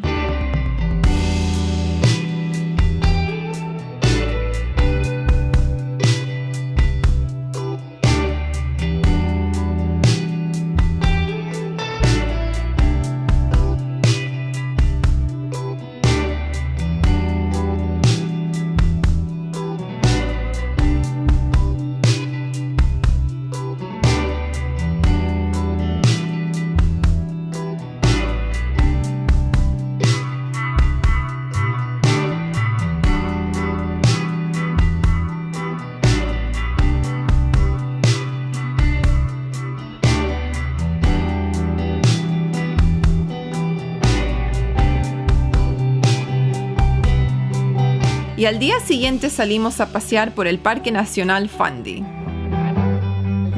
y al día siguiente salimos a pasear por el Parque Nacional Fundy.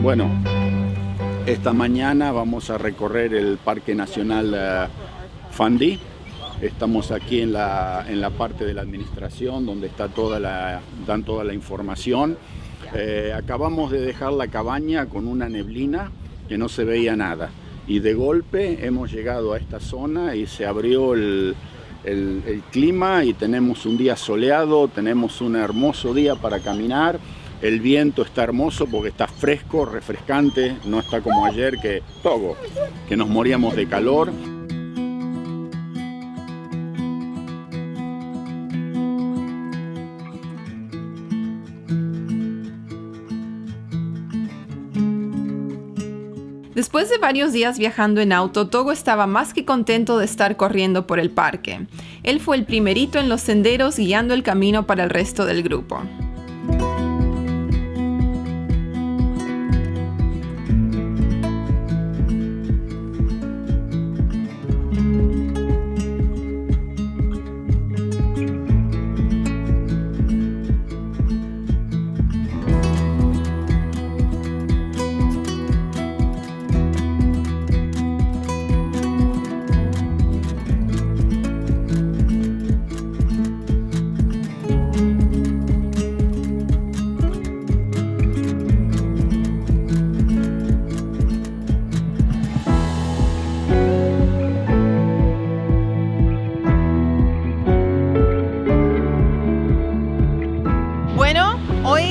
Bueno, esta mañana vamos a recorrer el Parque Nacional Fundy. Estamos aquí en la parte de la administración donde está dan toda la información. Acabamos de dejar la cabaña con una neblina que no se veía nada. Y de golpe hemos llegado a esta zona y se abrió el clima y tenemos un día soleado, tenemos un hermoso día para caminar. El viento está hermoso porque está fresco, refrescante, no está como ayer que nos moríamos de calor. Después de varios días viajando en auto, Togo estaba más que contento de estar corriendo por el parque. Él fue el primerito en los senderos guiando el camino para el resto del grupo.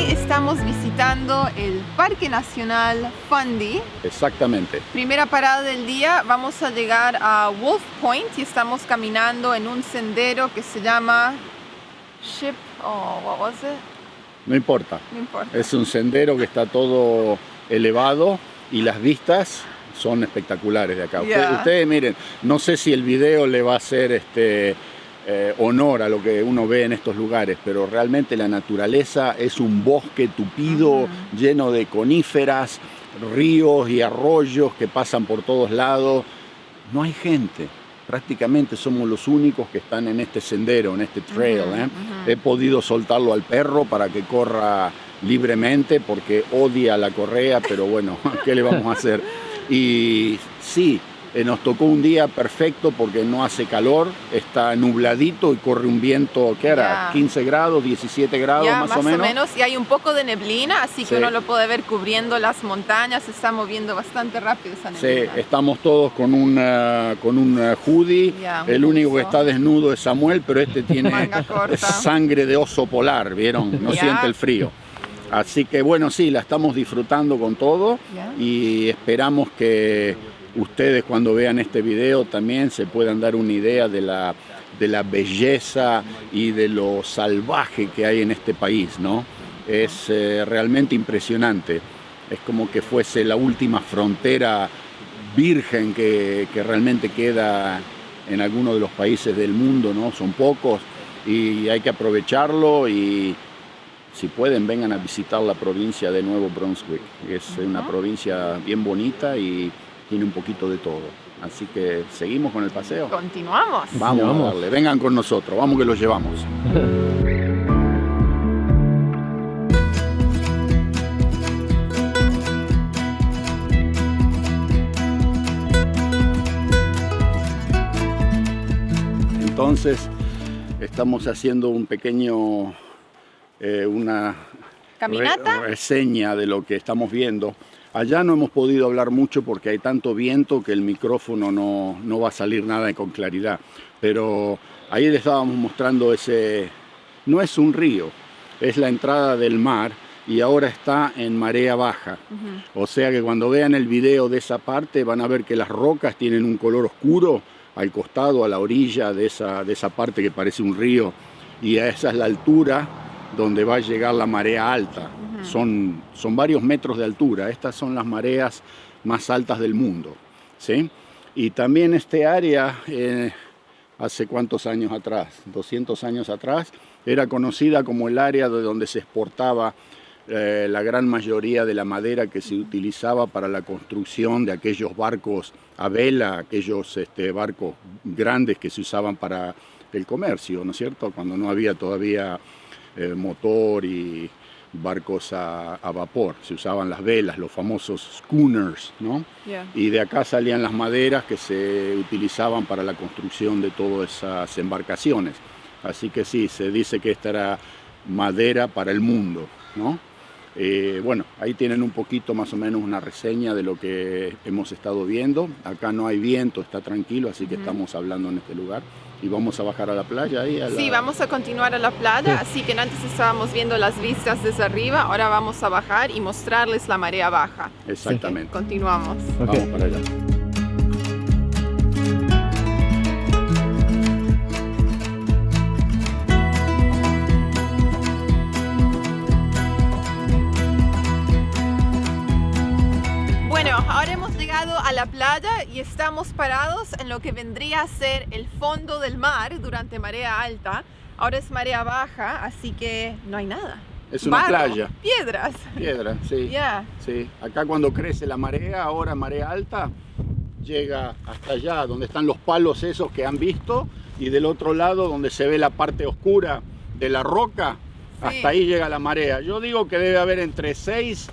Estamos visitando el Parque Nacional Fundy. Exactamente. Primera parada del día, vamos a llegar a Wolf Point y estamos caminando en un sendero que se llama what was it? No importa. No importa. Es un sendero que está todo elevado y las vistas son espectaculares de acá. Yeah. Ustedes miren, no sé si el video le va a hacer honor a lo que uno ve en estos lugares, pero realmente la naturaleza es un bosque tupido, lleno de coníferas, ríos y arroyos que pasan por todos lados. No hay gente, prácticamente somos los únicos que están en este sendero, en este trail. He podido soltarlo al perro para que corra libremente porque odia la correa, pero bueno, ¿qué le vamos a hacer? Y sí, nos tocó un día perfecto porque no hace calor, está nubladito y corre un viento, ¿qué era? 15 grados, 17 grados más o menos. Y hay un poco de neblina, así que uno lo puede ver cubriendo las montañas, se está moviendo bastante rápido esa neblina. Sí, estamos todos con un hoodie, el único que está desnudo es Samuel, pero este tiene sangre de oso polar, ¿vieron? No siente el frío. Así que bueno, sí, la estamos disfrutando con todo y esperamos que ustedes cuando vean este video también se puedan dar una idea de la belleza y de lo salvaje que hay en este país, ¿no? Es realmente impresionante. Es como que fuese la última frontera virgen que realmente queda en algunos de los países del mundo, ¿no? Son pocos y hay que aprovecharlo y si pueden vengan a visitar la provincia de Nuevo Brunswick. Es una provincia bien bonita y tiene un poquito de todo. Así que seguimos con el paseo. Continuamos. Vamos a darle, vengan con nosotros, vamos que los llevamos. Entonces, estamos haciendo un pequeño, una ¿caminata? Reseña de lo que estamos viendo. Allá no hemos podido hablar mucho porque hay tanto viento que el micrófono no va a salir nada con claridad. Pero ahí le estábamos mostrando no es un río, es la entrada del mar y ahora está en marea baja. O sea que cuando vean el video de esa parte van a ver que las rocas tienen un color oscuro al costado, a la orilla de esa parte que parece un río. Y esa es la altura donde va a llegar la marea alta. Son varios metros de altura. Estas son las mareas más altas del mundo, ¿sí? Y también este área, hace cuántos años atrás, 200 años atrás, era conocida como el área de donde se exportaba la gran mayoría de la madera que se utilizaba para la construcción de aquellos barcos a vela, aquellos barcos grandes que se usaban para el comercio, ¿no es cierto? Cuando no había todavía motor y barcos a vapor, se usaban las velas, los famosos schooners, ¿no? Yeah. Y de acá salían las maderas que se utilizaban para la construcción de todas esas embarcaciones. Así que sí, se dice que esta era madera para el mundo, ¿no? Bueno, ahí tienen un poquito más o menos una reseña de lo que hemos estado viendo. Acá no hay viento, está tranquilo, así que estamos hablando en este lugar. Y vamos a bajar a la playa ahí. Sí, vamos a continuar a la playa, así que antes estábamos viendo las vistas desde arriba, ahora vamos a bajar y mostrarles la marea baja. Exactamente. Continuamos. Okay. Vamos para allá. Bueno, ahora hemos llegado a la playa y estamos parados en lo que vendría a ser el fondo del mar durante marea alta. Ahora es marea baja, así que no hay nada. Es una playa. Piedras. Piedra, sí. Yeah. Sí. Acá cuando crece la marea, ahora marea alta, llega hasta allá, donde están los palos esos que han visto, y del otro lado, donde se ve la parte oscura de la roca, Sí. hasta ahí llega la marea. Yo digo que debe haber entre 6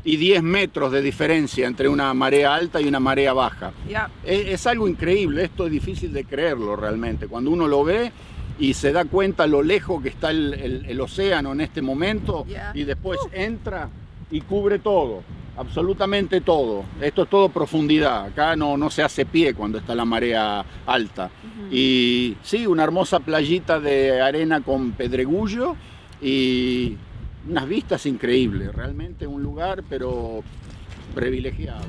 y 10 metros de diferencia entre una marea alta y una marea baja. Yeah. Es algo increíble, esto es difícil de creerlo realmente. Cuando uno lo ve y se da cuenta lo lejos que está el océano en este momento, Yeah. y después entra y cubre todo, absolutamente todo. Esto es todo profundidad, acá no se hace pie cuando está la marea alta. Y sí, una hermosa playita de arena con pedregullo y unas vistas increíbles, realmente un lugar pero privilegiado.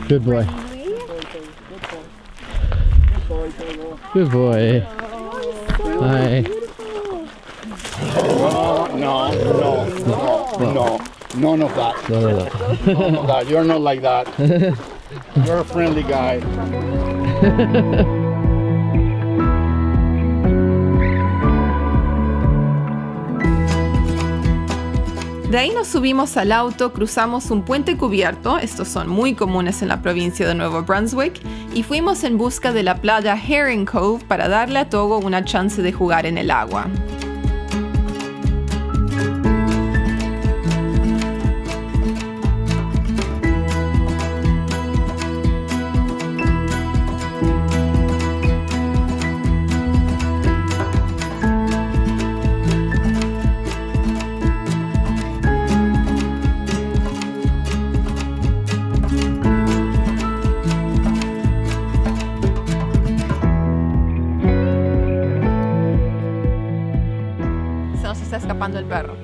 Good boy. Good boy. Hi. No, none of that. No. None of that. You're not like that. You're a friendly guy. De ahí nos subimos al auto, cruzamos un puente cubierto, estos son muy comunes en la provincia de Nuevo Brunswick, y fuimos en busca de la playa Herring Cove para darle a Togo una chance de jugar en el agua. Escapando el perro.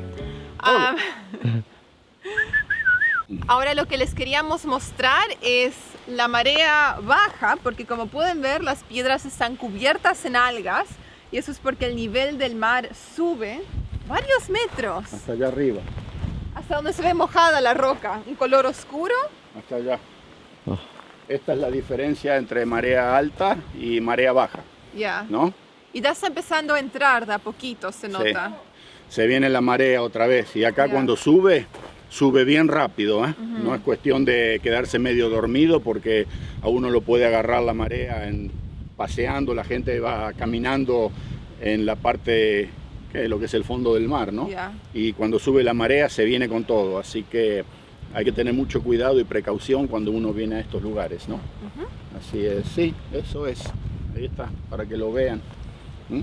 Ahora lo que les queríamos mostrar es la marea baja, porque como pueden ver las piedras están cubiertas en algas y eso es porque el nivel del mar sube varios metros Hasta allá arriba, hasta donde se ve mojada la roca, un color oscuro. hasta allá. Esta es la diferencia entre marea alta y marea baja, Ya. ¿no? Y ya está empezando a entrar de a poquito, se nota. Se viene la marea otra vez y acá Ya. cuando sube bien rápido, ¿eh? No es cuestión de quedarse medio dormido porque a uno lo puede agarrar la marea paseando, la gente va caminando en la parte que es lo que es el fondo del mar, ¿no? Ya. Y cuando sube la marea se viene con todo, así que hay que tener mucho cuidado y precaución cuando uno viene a estos lugares, ¿no? Así es, sí, eso es, ahí está, para que lo vean. ¿Mm?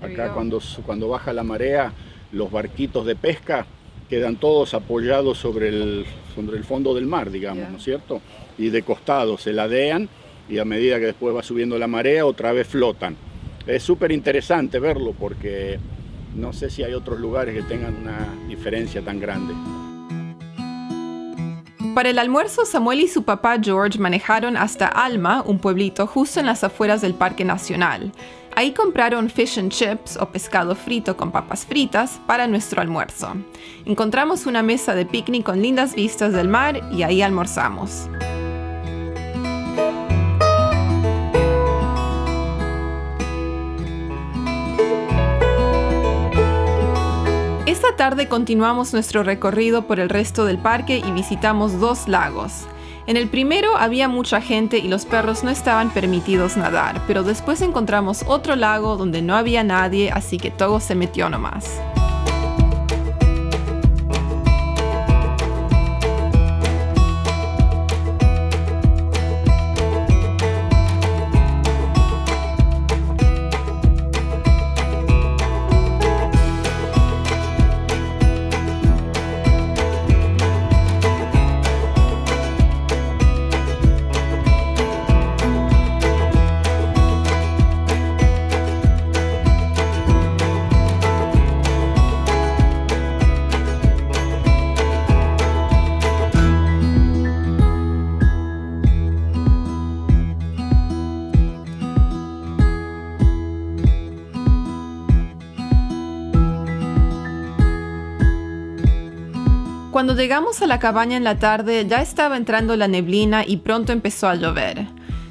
There Acá you go. cuando baja la marea, los barquitos de pesca quedan todos apoyados sobre el fondo del mar, digamos, Yeah. ¿no es cierto? Y de costado se ladean y a medida que después va subiendo la marea, otra vez flotan. Es súper interesante verlo porque no sé si hay otros lugares que tengan una diferencia tan grande. Para el almuerzo, Samuel y su papá George manejaron hasta Alma, un pueblito justo en las afueras del Parque Nacional. Ahí compraron fish and chips o pescado frito con papas fritas para nuestro almuerzo. Encontramos una mesa de picnic con lindas vistas del mar y ahí almorzamos. Esta tarde continuamos nuestro recorrido por el resto del parque y visitamos 2 lagos. En el primero había mucha gente y los perros no estaban permitidos nadar, pero después encontramos otro lago donde no había nadie, así que Togo se metió nomás. Cuando llegamos a la cabaña en la tarde, ya estaba entrando la neblina y pronto empezó a llover.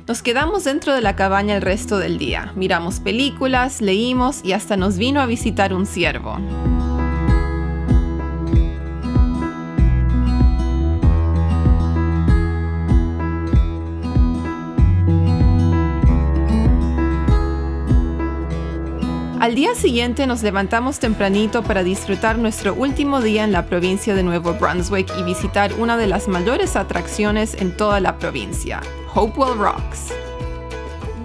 Nos quedamos dentro de la cabaña el resto del día. Miramos películas, leímos y hasta nos vino a visitar un ciervo. Al día siguiente nos levantamos tempranito para disfrutar nuestro último día en la provincia de Nuevo Brunswick y visitar una de las mayores atracciones en toda la provincia, Hopewell Rocks.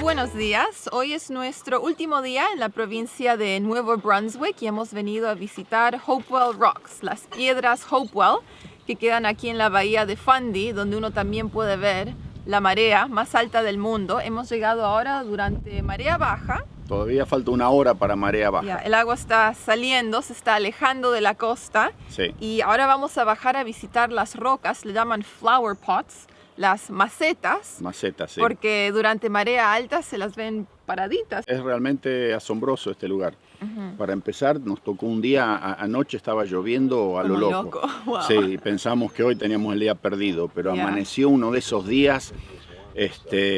Buenos días, hoy es nuestro último día en la provincia de Nuevo Brunswick y hemos venido a visitar Hopewell Rocks, las piedras Hopewell que quedan aquí en la bahía de Fundy, donde uno también puede ver la marea más alta del mundo. Hemos llegado ahora durante marea baja. Todavía falta 1 hora para marea baja. El agua está saliendo, se está alejando de la costa. Sí. Y ahora vamos a bajar a visitar las rocas, le llaman flower pots, las macetas. Macetas, sí. Porque durante marea alta se las ven paraditas. Es realmente asombroso este lugar. Para empezar, nos tocó un día, anoche estaba lloviendo a lo Como loco. Wow. Sí, pensamos que hoy teníamos el día perdido, pero amaneció uno de esos días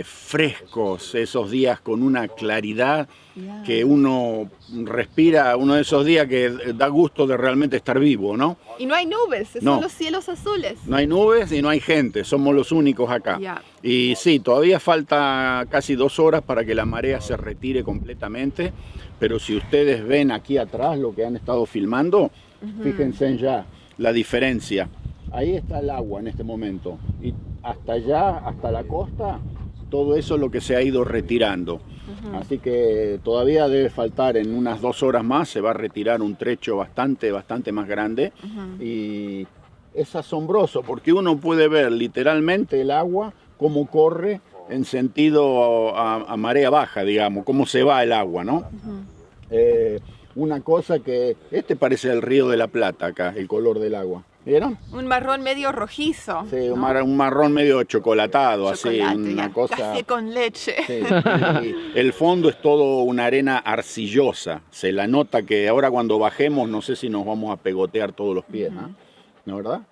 frescos, esos días con una claridad que uno respira, uno de esos días que da gusto de realmente estar vivo, ¿no? Y no hay nubes, son los cielos azules. No hay nubes y no hay gente, somos los únicos acá. Y sí, todavía falta casi 2 horas para que la marea se retire completamente, pero si ustedes ven aquí atrás lo que han estado filmando, fíjense en ya la diferencia. Ahí está el agua en este momento y hasta allá, hasta la costa, todo eso es lo que se ha ido retirando. Así que todavía debe faltar, en unas 2 horas más se va a retirar un trecho bastante más grande. Y es asombroso porque uno puede ver literalmente el agua cómo corre en sentido a marea baja, digamos, cómo se va el agua, ¿no? Una cosa que, parece el Río de la Plata acá, el color del agua. ¿Vieron? Un marrón medio rojizo. Sí, ¿no? Un marrón medio chocolatado, así, una cosa. Café con leche. Sí, y el fondo es todo una arena arcillosa. Se la nota que ahora cuando bajemos, no sé si nos vamos a pegotear todos los pies, ¿no? ¿Verdad?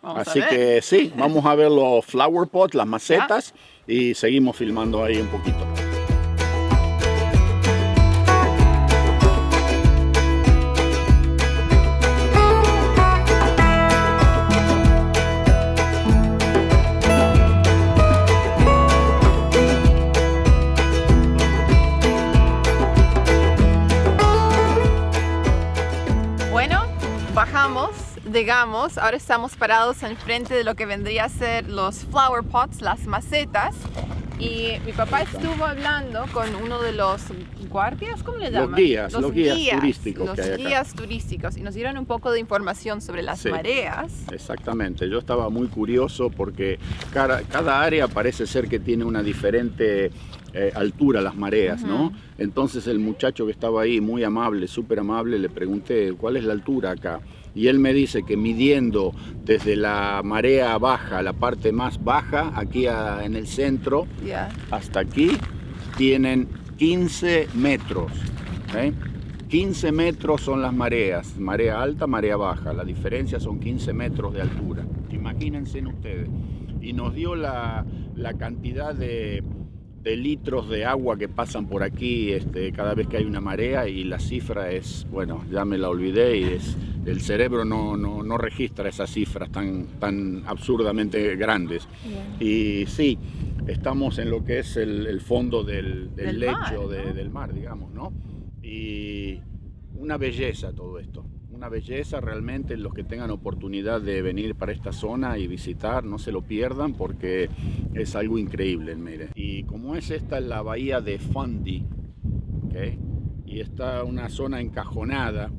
Así que sí, vamos a ver los flower pots, las macetas, y seguimos filmando ahí un poquito. Llegamos, ahora estamos parados enfrente de lo que vendría a ser los flower pots, las macetas, y mi papá estuvo hablando con uno de los guardias, ¿cómo le llaman? Los guías turísticos. Los guías turísticos, y nos dieron un poco de información sobre las mareas. Exactamente, yo estaba muy curioso porque cada área parece ser que tiene una diferente altura las mareas, ¿no? Entonces el muchacho que estaba ahí, muy amable, súper amable, le pregunté, ¿cuál es la altura acá? Y él me dice que midiendo desde la marea baja, la parte más baja, aquí en el centro, hasta aquí, tienen 15 metros. ¿Okay? 15 metros son las mareas, marea alta, marea baja. La diferencia son 15 metros de altura. Imagínense ustedes. Y nos dio la cantidad de litros de agua que pasan por aquí cada vez que hay una marea, y la cifra es, bueno, ya me la olvidé, y el cerebro no registra esas cifras tan absurdamente grandes. Y sí, estamos en lo que es el fondo del lecho mar, ¿no? del mar, digamos, ¿no? Y una belleza todo esto. Una belleza realmente. Los que tengan oportunidad de venir para esta zona y visitar, no se lo pierdan, porque es algo increíble, mire. Y como es esta la bahía de Fundy, ¿okay? Y está una zona encajonada,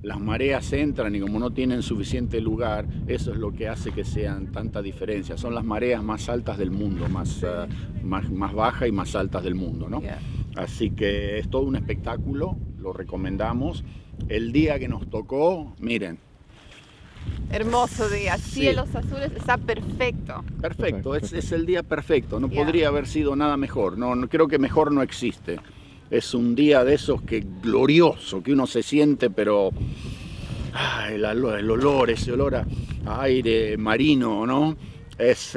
las mareas entran y como no tienen suficiente lugar, eso es lo que hace que sean tanta diferencia. Son las mareas más altas del mundo, más bajas y más altas del mundo, ¿no? Yeah. Así que es todo un espectáculo, lo recomendamos. El día que nos tocó, miren. Hermoso día, Sí. cielos azules, está perfecto. Perfecto, es el día perfecto, no Yeah. podría haber sido nada mejor, no creo que mejor no existe. Es un día de esos que glorioso, que uno se siente, pero el olor, ese olor a aire marino, ¿no? Es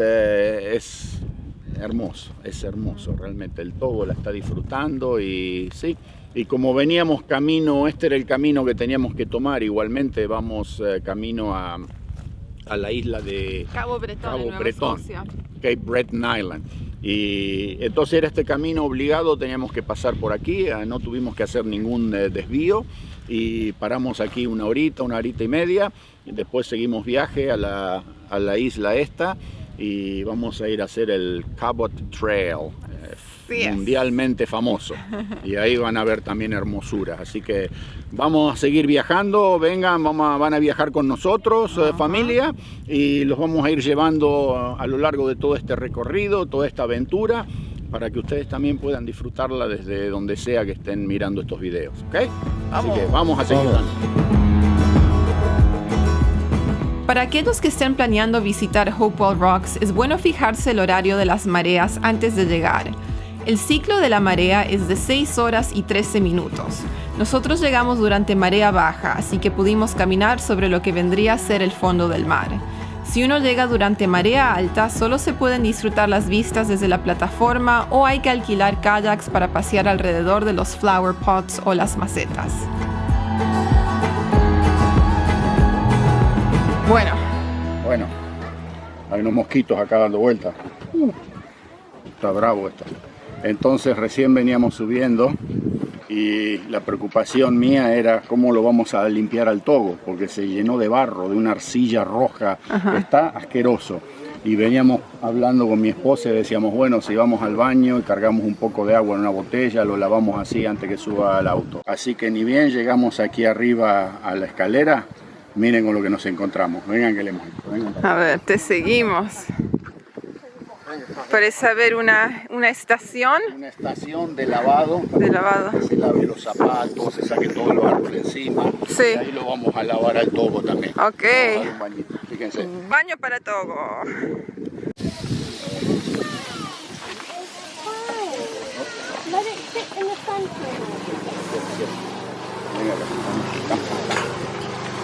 hermoso realmente. El todo la está disfrutando y sí. Y como veníamos camino, este era el camino que teníamos que tomar, igualmente vamos camino a la isla de Cabo Bretón, en Nueva Bretón, Escocia. Cape Breton Island. Y entonces era este camino obligado, teníamos que pasar por aquí, no tuvimos que hacer ningún desvío, y paramos aquí una horita y media, y después seguimos viaje a la isla esta, y vamos a ir a hacer el Cabot Trail, Sí es. mundialmente famoso, y ahí van a ver también hermosuras. Así que vamos a seguir viajando, vengan, van a viajar con nosotros, familia, y los vamos a ir llevando a lo largo de todo este recorrido, toda esta aventura, para que ustedes también puedan disfrutarla desde donde sea que estén mirando estos videos, ¿ok? Así que vamos a seguir dando. Para aquellos que estén planeando visitar Hopewell Rocks, es bueno fijarse el horario de las mareas antes de llegar. El ciclo de la marea es de 6 horas y 13 minutos. Nosotros llegamos durante marea baja, así que pudimos caminar sobre lo que vendría a ser el fondo del mar. Si uno llega durante marea alta, solo se pueden disfrutar las vistas desde la plataforma, o hay que alquilar kayaks para pasear alrededor de los flower pots o las macetas. Bueno, hay unos mosquitos acá dando vueltas. Está bravo esto. Entonces recién veníamos subiendo y la preocupación mía era cómo lo vamos a limpiar al togo, porque se llenó de barro, de una arcilla roja. Está asqueroso. Y veníamos hablando con mi esposa y decíamos, bueno, si vamos al baño y cargamos un poco de agua en una botella, lo lavamos así antes que suba al auto. Así que ni bien llegamos aquí arriba a la escalera, miren con lo que nos encontramos. Vengan que le muestro. A ver, te seguimos. Parece haber una estación Una estación de lavado. de lavado. Que se lave los zapatos, se saque todo el barro de encima. Sí. Y ahí lo vamos a lavar al togo también. Ok. Vamos a dar un bañito, fíjense. Baño para Togo. Let it sit in the sun for a minute. Venga acá.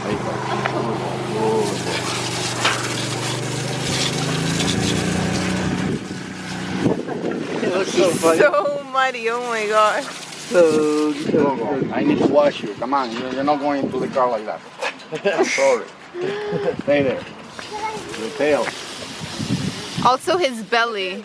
Ahí está. So muddy, oh my god. Togo, I need to wash you. Come on, you're not going into the car like that. I'm sorry. Stay there. Your tail. Also his belly.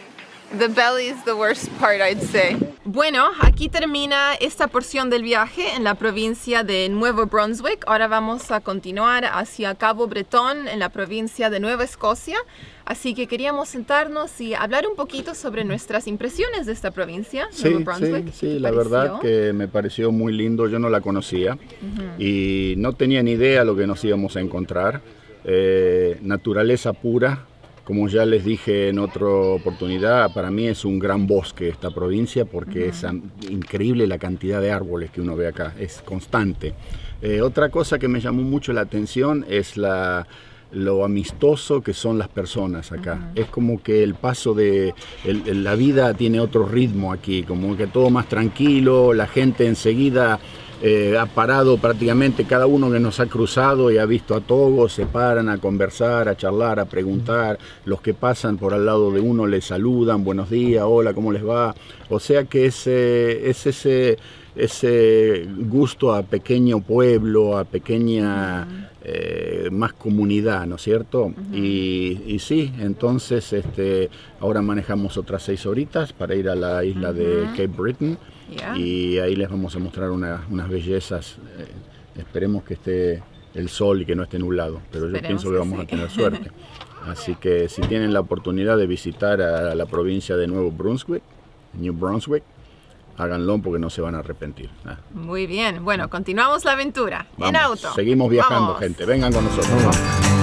The belly is the worst part, I'd say. Bueno, aquí termina esta porción del viaje en la provincia de Nuevo Brunswick. Ahora vamos a continuar hacia Cabo Bretón en la provincia de Nueva Escocia. Así que queríamos sentarnos y hablar un poquito sobre nuestras impresiones de esta provincia, Nuevo Brunswick. Sí, ¿Qué te la verdad pareció? que me pareció muy lindo, yo no la conocía y no tenía ni idea lo que nos íbamos a encontrar. Naturaleza pura, como ya les dije en otra oportunidad, para mí es un gran bosque esta provincia porque es increíble la cantidad de árboles que uno ve acá, es constante. Otra cosa que me llamó mucho la atención es lo amistoso que son las personas acá. Es como que el paso de la vida tiene otro ritmo aquí, como que todo más tranquilo, la gente enseguida ha parado prácticamente, cada uno que nos ha cruzado y ha visto a todos, se paran a conversar, a charlar, a preguntar. Los que pasan por al lado de uno le saludan, buenos días, hola, ¿cómo les va? O sea que es ese gusto a pequeño pueblo, a pequeña más comunidad, ¿no es cierto? Y sí, entonces ahora manejamos otras 6 horitas para ir a la isla de Cape Breton. Yeah. Y ahí les vamos a mostrar unas bellezas. Esperemos que esté el sol y que no esté nublado, pero yo pienso que vamos a tener suerte. Así que si tienen la oportunidad de visitar a la provincia de New Brunswick, háganlo porque no se van a arrepentir. Muy bien, bueno, continuamos la aventura. Vamos, en auto. seguimos viajando, Vamos. gente. Vengan con nosotros. Vamos.